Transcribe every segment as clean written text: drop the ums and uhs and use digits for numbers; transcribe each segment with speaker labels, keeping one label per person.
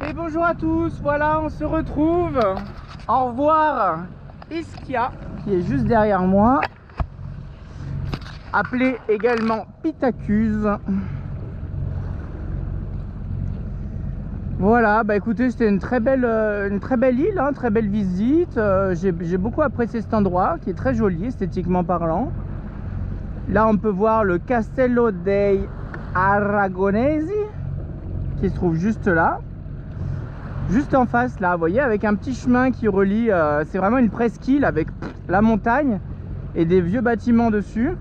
Speaker 1: Et bonjour à tous, voilà on se retrouve. Au revoir Ischia qui est juste derrière moi, appelé également Pitacus. Voilà, bah écoutez, c'était une très belle île, hein, très belle visite. J'ai beaucoup apprécié cet endroit qui est très joli esthétiquement parlant. Là on peut voir le Castello dei Aragonesi qui se trouve juste là. Juste en face là, vous voyez, avec un petit chemin qui relie, c'est vraiment une presqu'île avec la montagne et des vieux bâtiments dessus.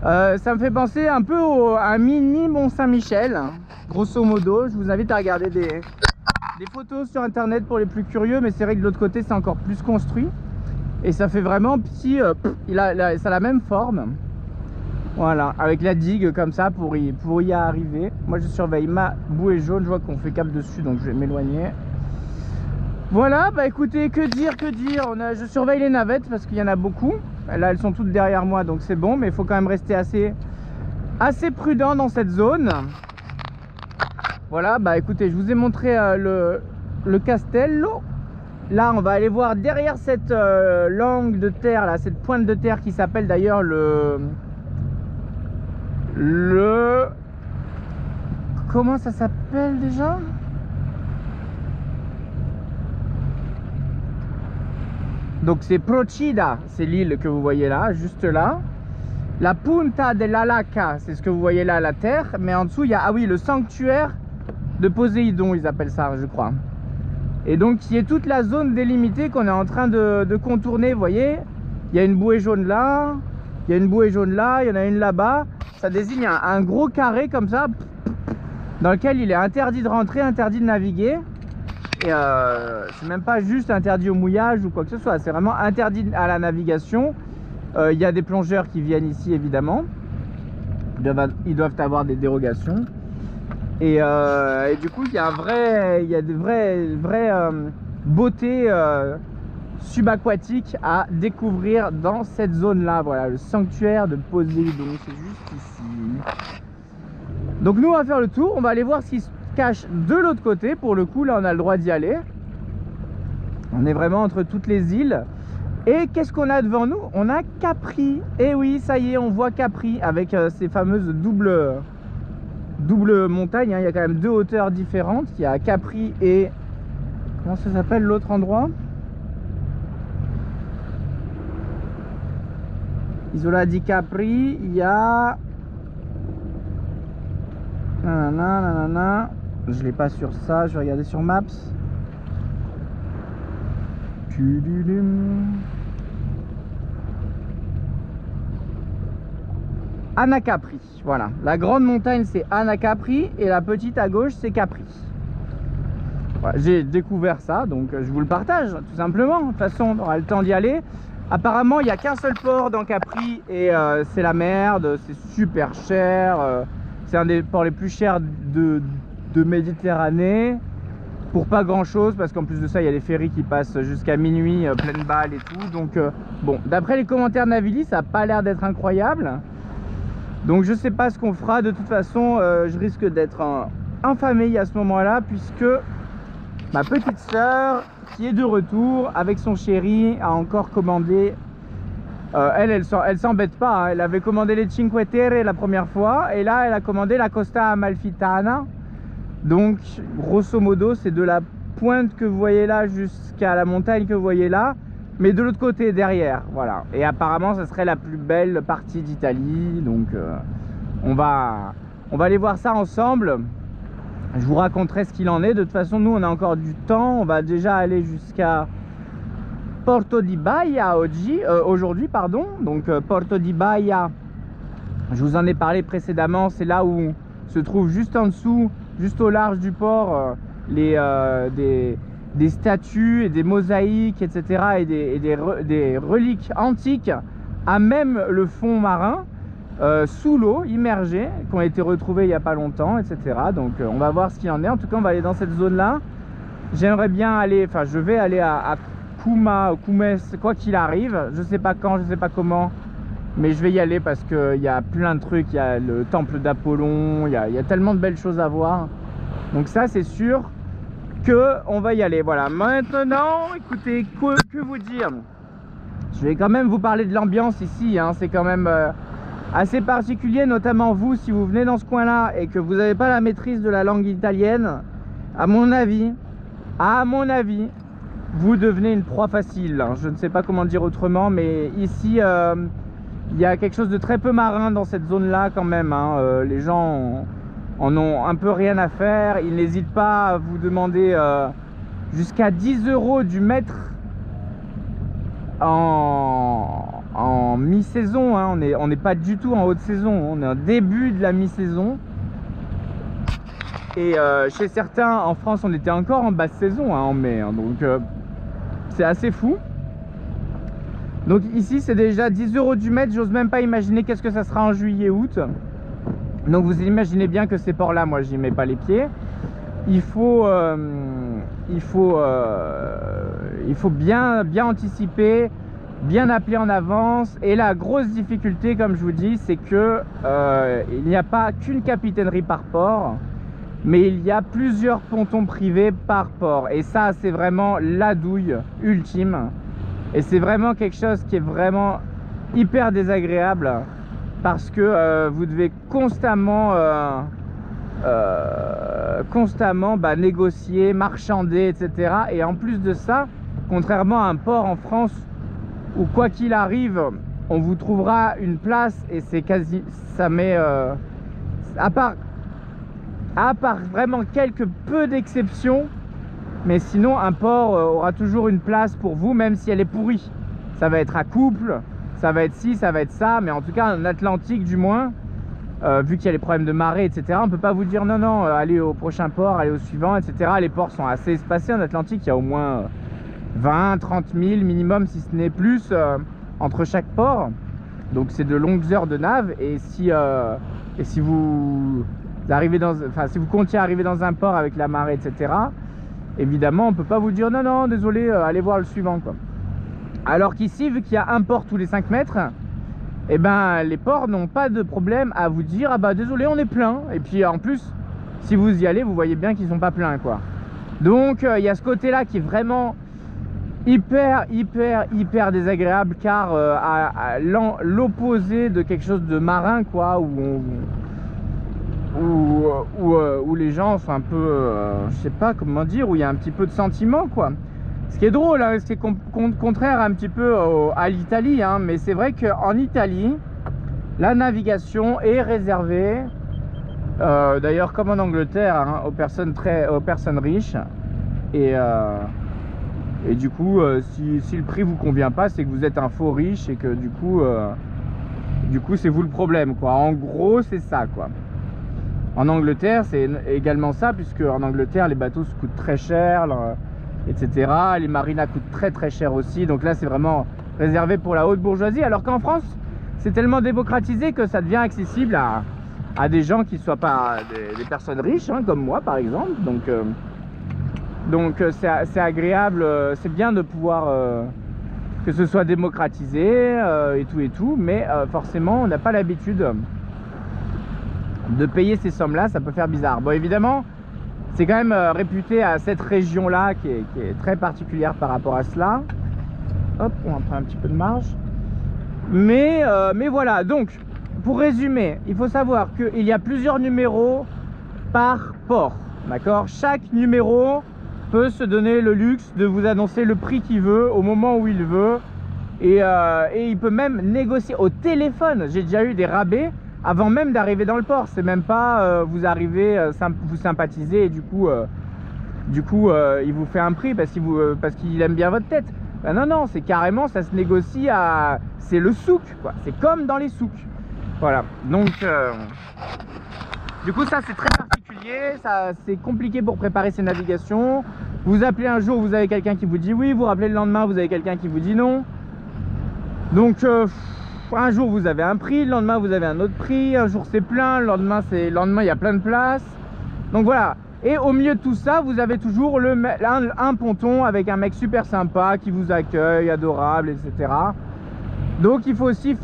Speaker 1: Ça me fait penser un peu à un mini Mont-Saint-Michel, grosso modo. Je vous invite à regarder des photos sur internet pour les plus curieux, mais c'est vrai que de l'autre côté c'est encore plus construit. Et ça fait vraiment petit, ça a la même forme. Voilà, avec la digue comme ça pour y arriver. Moi je surveille ma bouée jaune, je vois qu'on fait cap dessus donc je vais m'éloigner. Voilà, bah écoutez, que dire. Je surveille les navettes parce qu'il y en a beaucoup. Là elles sont toutes derrière moi donc c'est bon, mais il faut quand même rester assez prudent dans cette zone. Voilà, bah écoutez, je vous ai montré le castello. Là on va aller voir derrière cette langue de terre là, cette pointe de terre qui s'appelle d'ailleurs comment ça s'appelle déjà? Donc c'est Procida, c'est l'île que vous voyez là, juste là. La Punta della Lacca, c'est ce que vous voyez là, la terre. Mais en dessous il y a, ah oui, le sanctuaire de Poséidon, ils appellent ça, je crois. Et donc qui est toute la zone délimitée qu'on est en train de contourner, vous voyez. Il y a une bouée jaune là, il y a une bouée jaune là, il y en a une là-bas. Ça désigne un gros carré comme ça, dans lequel il est interdit de rentrer, interdit de naviguer. Et c'est même pas juste interdit au mouillage ou quoi que ce soit, c'est vraiment interdit à la navigation. Il y a des plongeurs qui viennent ici évidemment, ils doivent avoir des dérogations. Et du coup il y a des vraies beautés subaquatiques à découvrir dans cette zone là. Voilà, le sanctuaire de Poséidon, c'est juste ici. Donc nous on va faire le tour, on va aller voir ce qui se cache de l'autre côté. Pour le coup là on a le droit d'y aller. On est vraiment entre toutes les îles. Et qu'est-ce qu'on a devant nous? On a Capri. Et oui, ça y est, on voit Capri avec ces fameuses double montagnes, hein. Il y a quand même deux hauteurs différentes. Il y a Capri et... comment ça s'appelle l'autre endroit? Isola di Capri. Il y a... nanana. Je l'ai pas sur ça, je vais regarder sur Maps. Anacapri, voilà. La grande montagne c'est Anacapri et la petite à gauche c'est Capri. Voilà, j'ai découvert ça donc je vous le partage tout simplement. De toute façon on aura le temps d'y aller. Apparemment il n'y a qu'un seul port dans Capri et c'est la merde, c'est super cher. C'est un des ports les plus chers de Méditerranée. Pour pas grand chose parce qu'en plus de ça il y a des ferries qui passent jusqu'à minuit pleine balle et tout. Donc bon, d'après les commentaires de Navili ça a pas l'air d'être incroyable. Donc je sais pas ce qu'on fera. De toute façon je risque d'être en famille à ce moment là, puisque ma petite sœur qui est de retour avec son chéri a encore commandé elle s'embête pas, hein. Elle avait commandé les Cinque Terre la première fois et là elle a commandé la Costa Amalfitana. Donc grosso modo c'est de la pointe que vous voyez là jusqu'à la montagne que vous voyez là, mais de l'autre côté derrière, voilà. Et apparemment ça serait la plus belle partie d'Italie. Donc on va aller voir ça ensemble. Je vous raconterai ce qu'il en est. De toute façon nous on a encore du temps. On va déjà aller jusqu'à Porto di Baia aujourd'hui pardon. Donc Porto di Baia, je vous en ai parlé précédemment, c'est là où se trouve juste en dessous, juste au large du port, des statues et des mosaïques, etc. et des reliques antiques à même le fond marin, sous l'eau, immergées, qui ont été retrouvées il n'y a pas longtemps, etc. Donc on va voir ce qu'il en est. En tout cas on va aller dans cette zone là. J'aimerais bien aller, enfin je vais aller à Cumes, quoi qu'il arrive. Je sais pas quand, je sais pas comment, mais je vais y aller parce qu'il y a plein de trucs. Il y a le temple d'Apollon, il y a tellement de belles choses à voir. Donc ça c'est sûr que on va y aller. Voilà, maintenant écoutez, que vous dire, je vais quand même vous parler de l'ambiance ici, hein. C'est quand même assez particulier, notamment vous si vous venez dans ce coin là et que vous n'avez pas la maîtrise de la langue italienne. À mon avis vous devenez une proie facile. Je ne sais pas comment dire autrement, mais ici il y a quelque chose de très peu marin dans cette zone là quand même, hein. Les gens en ont un peu rien à faire. Ils n'hésitent pas à vous demander jusqu'à 10 € du mètre en mi-saison, hein. On n'est pas du tout en haute saison, on est en début de la mi-saison. Et chez certains en France on était encore en basse saison, hein, en mai, hein. Donc c'est assez fou. Donc ici c'est déjà 10 € du mètre. J'ose même pas imaginer qu'est-ce que ça sera en juillet août. Donc vous imaginez bien que ces ports là, moi j'y mets pas les pieds. Il faut bien anticiper, bien appeler en avance. Et la grosse difficulté, comme je vous dis, c'est que il n'y a pas qu'une capitainerie par port, mais il y a plusieurs pontons privés par port. Et ça c'est vraiment la douille ultime. Et c'est vraiment quelque chose qui est vraiment hyper désagréable, parce que vous devez constamment négocier, marchander, etc. Et en plus de ça, contrairement à un port en France où quoi qu'il arrive on vous trouvera une place, et c'est quasi, ça met à part vraiment quelques peu d'exceptions, mais sinon un port aura toujours une place pour vous, même si elle est pourrie. Ça va être à couple, ça va être ci, ça va être ça, mais en tout cas en Atlantique du moins, vu qu'il y a les problèmes de marée, etc., on peut pas vous dire non, allez au prochain port, allez au suivant, etc. Les ports sont assez espacés en Atlantique, il y a au moins 20, 30 000 minimum, si ce n'est plus, entre chaque port. Donc c'est de longues heures de nave. Et si vous arrivez si vous comptiez arriver dans un port avec la marée, etc., évidemment on peut pas vous dire non, désolé, allez voir le suivant, quoi. Alors qu'ici, vu qu'il y a un port tous les 5 mètres, et ben les ports n'ont pas de problème à vous dire ah bah désolé, on est plein. Et puis en plus, si vous y allez, vous voyez bien qu'ils sont pas pleins, quoi. Donc il y a ce côté là qui est vraiment hyper désagréable, car à l'opposé de quelque chose de marin, quoi, où les gens sont un peu je sais pas comment dire, où il y a un petit peu de sentiment, quoi. Ce qui est drôle, hein, ce qui est contraire un petit peu à l'Italie, hein, mais c'est vrai qu'en Italie la navigation est réservée, d'ailleurs comme en Angleterre, hein, aux personnes riches. Et du coup si le prix vous convient pas, c'est que vous êtes un faux riche, et que du coup c'est vous le problème, quoi. En gros c'est ça, quoi. En Angleterre c'est également ça, puisque en Angleterre les bateaux se coûtent très cher, etc. Les marinas coûtent très cher aussi. Donc là c'est vraiment réservé pour la haute bourgeoisie, alors qu'en France c'est tellement démocratisé que ça devient accessible à des gens qui ne soient pas des personnes riches, hein, comme moi par exemple. Donc c'est agréable, c'est bien de pouvoir que ce soit démocratisé et tout, mais forcément on n'a pas l'habitude de payer ces sommes là, ça peut faire bizarre. Bon, évidemment c'est quand même réputé à cette région là qui est très particulière par rapport à cela. Hop, on prend un petit peu de marge, mais voilà. Donc pour résumer, il faut savoir qu'il y a plusieurs numéros par port, d'accord. Chaque numéro peut se donner le luxe de vous annoncer le prix qu'il veut au moment où il veut, et il peut même négocier au téléphone. J'ai déjà eu des rabais avant même d'arriver dans le port. C'est même pas vous arrivez, vous sympathisez, et du coup il vous fait un prix parce qu'il aime bien votre tête. Ben non, c'est carrément, ça se négocie c'est le souk, quoi. C'est comme dans les souks, voilà. Donc du coup ça c'est très particulier, ça c'est compliqué pour préparer ses navigations. Vous appelez un jour, vous avez quelqu'un qui vous dit oui, vous rappelez le lendemain, vous avez quelqu'un qui vous dit non. Donc un jour vous avez un prix, le lendemain vous avez un autre prix, un jour c'est plein, le lendemain il y a plein de places. Donc voilà. Et au milieu de tout ça, vous avez toujours un ponton avec un mec super sympa qui vous accueille, adorable, etc. Donc il faut aussi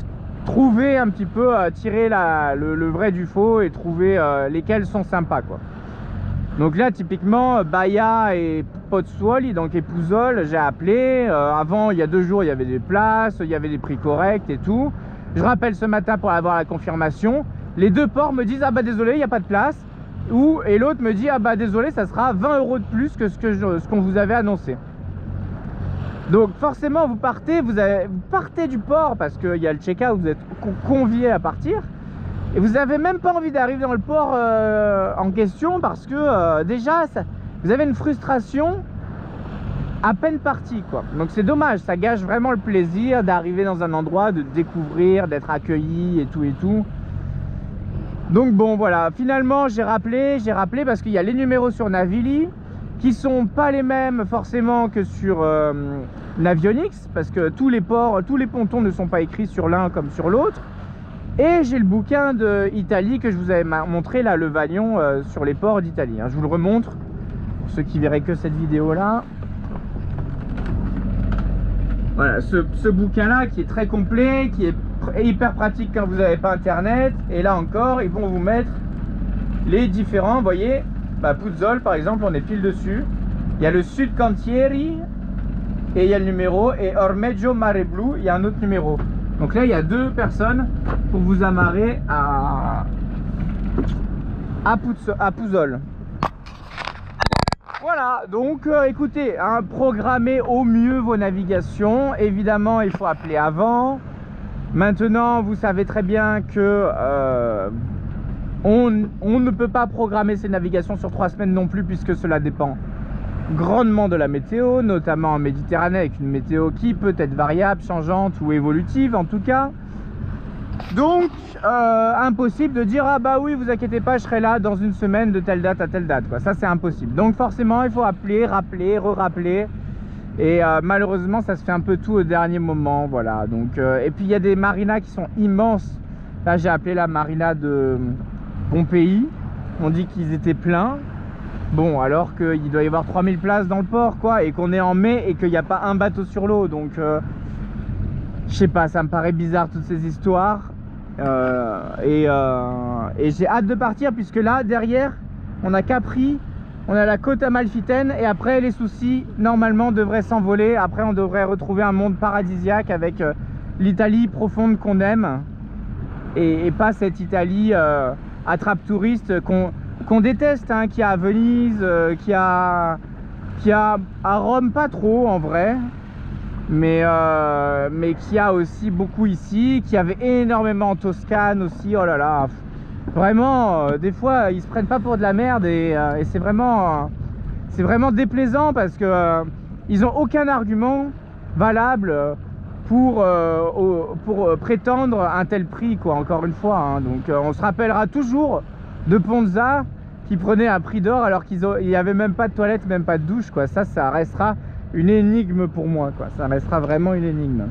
Speaker 1: trouver un petit peu, tirer le vrai du faux, et trouver lesquels sont sympas, quoi. Donc là typiquement Baia et Pozzuoli, donc et Pouzol, j'ai appelé. Avant, il y a 2 jours, il y avait des places, il y avait des prix corrects et tout. Je rappelle ce matin pour avoir la confirmation. Les 2 ports me disent ah bah désolé, il n'y a pas de place. Et l'autre me dit ah bah désolé, ça sera 20 € de plus que ce qu'on vous avait annoncé. Donc forcément vous partez du port parce qu'il y a le check-out, vous êtes convié à partir. Et vous n'avez même pas envie d'arriver dans le port en question parce que déjà vous avez une frustration à peine partie quoi. Donc c'est dommage, ça gâche vraiment le plaisir d'arriver dans un endroit, de découvrir, d'être accueilli et tout et tout. Donc bon voilà, finalement j'ai rappelé parce qu'il y a les numéros sur Navili qui sont pas les mêmes forcément que sur Navionics parce que tous les pontons ne sont pas écrits sur l'un comme sur l'autre. Et j'ai le bouquin d'Italie que je vous avais montré là, le Valion sur les ports d'Italie. Je vous le remontre pour ceux qui verraient que cette vidéo là. Voilà, ce bouquin là qui est très complet, qui est hyper pratique quand vous n'avez pas internet. Et là encore, ils vont vous mettre les différents, vous voyez, Puzzol par exemple, on est pile dessus. Il y a le Sud Cantieri et il y a le numéro, et Ormeggio Mare Blu, il y a un autre numéro. Donc là il y a 2 personnes pour vous amarrer à Puzzol. Voilà, donc écoutez, programmez au mieux vos navigations. Évidemment il faut appeler avant. Maintenant vous savez très bien que on ne peut pas programmer ces navigations sur 3 semaines non plus, puisque cela dépend grandement de la météo, notamment en Méditerranée, avec une météo qui peut être variable, changeante ou évolutive en tout cas. Donc impossible de dire ah bah oui vous inquiétez pas, je serai là dans une semaine de telle date à telle date quoi. Ça c'est impossible. Donc forcément il faut appeler, rappeler, re-rappeler, et malheureusement ça se fait un peu tout au dernier moment. Voilà, donc et puis il y a des marinas qui sont immenses. Là j'ai appelé la marina de Pompéi, on dit qu'ils étaient pleins. Bon, alors qu'il doit y avoir 3000 places dans le port quoi, et qu'on est en mai et qu'il n'y a pas un bateau sur l'eau. Donc je sais pas, ça me paraît bizarre toutes ces histoires. Et j'ai hâte de partir, puisque là derrière on a Capri, on a la côte amalfitaine, et après les soucis normalement devraient s'envoler. Après on devrait retrouver un monde paradisiaque avec l'Italie profonde qu'on aime, et pas cette Italie attrape touriste qu'on déteste, qu'il y a à Venise, qu'il y a à Rome, pas trop en vrai, mais qu'il y a aussi beaucoup ici, qu'il y avait énormément en Toscane aussi. Oh là là, vraiment des fois ils se prennent pas pour de la merde, et c'est vraiment déplaisant, parce que ils ont aucun argument valable pour prétendre un tel prix quoi, encore une fois. Donc on se rappellera toujours de Ponza qui prenait un prix d'or alors qu'il n'y avait même pas de toilette, même pas de douche quoi. Ça restera une énigme pour moi quoi. Ça restera vraiment une énigme.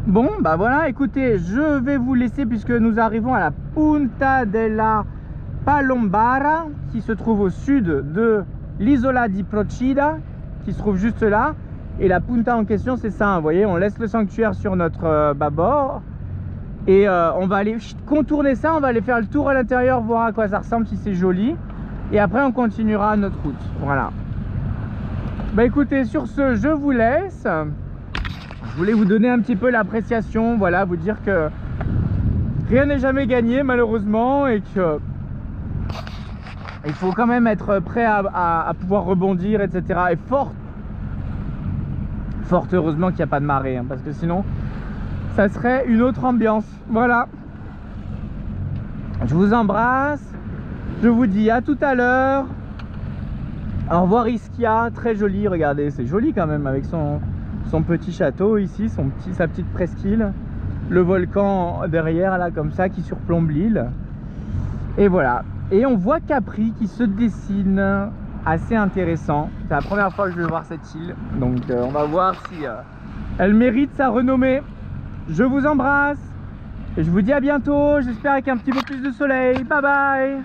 Speaker 1: Bon bah voilà, écoutez, je vais vous laisser, puisque nous arrivons à la Punta della Palombara, qui se trouve au sud de l'isola di Procida, qui se trouve juste là. Et la punta en question c'est ça, vous voyez, on laisse le sanctuaire sur notre bâbord, et on va aller contourner ça, on va aller faire le tour à l'intérieur, voir à quoi ça ressemble, si c'est joli, et après on continuera notre route. Voilà. Bah écoutez, sur ce je vous laisse. Je voulais vous donner un petit peu l'appréciation, voilà, vous dire que rien n'est jamais gagné malheureusement, et que il faut quand même être prêt à pouvoir rebondir, etc. Et fort heureusement qu'il n'y a pas de marée, parce que sinon ça serait une autre ambiance. Voilà, je vous embrasse, je vous dis à tout à l'heure. Au revoir Ischia, très joli, regardez, c'est joli quand même, avec son petit château ici, sa petite presqu'île, le volcan derrière là comme ça qui surplombe l'île, et voilà. Et on voit Capri qui se dessine, assez intéressant. C'est la première fois que je vais voir cette île, donc on va voir si elle mérite sa renommée. Je vous embrasse et je vous dis à bientôt, j'espère avec un petit peu plus de soleil. Bye bye.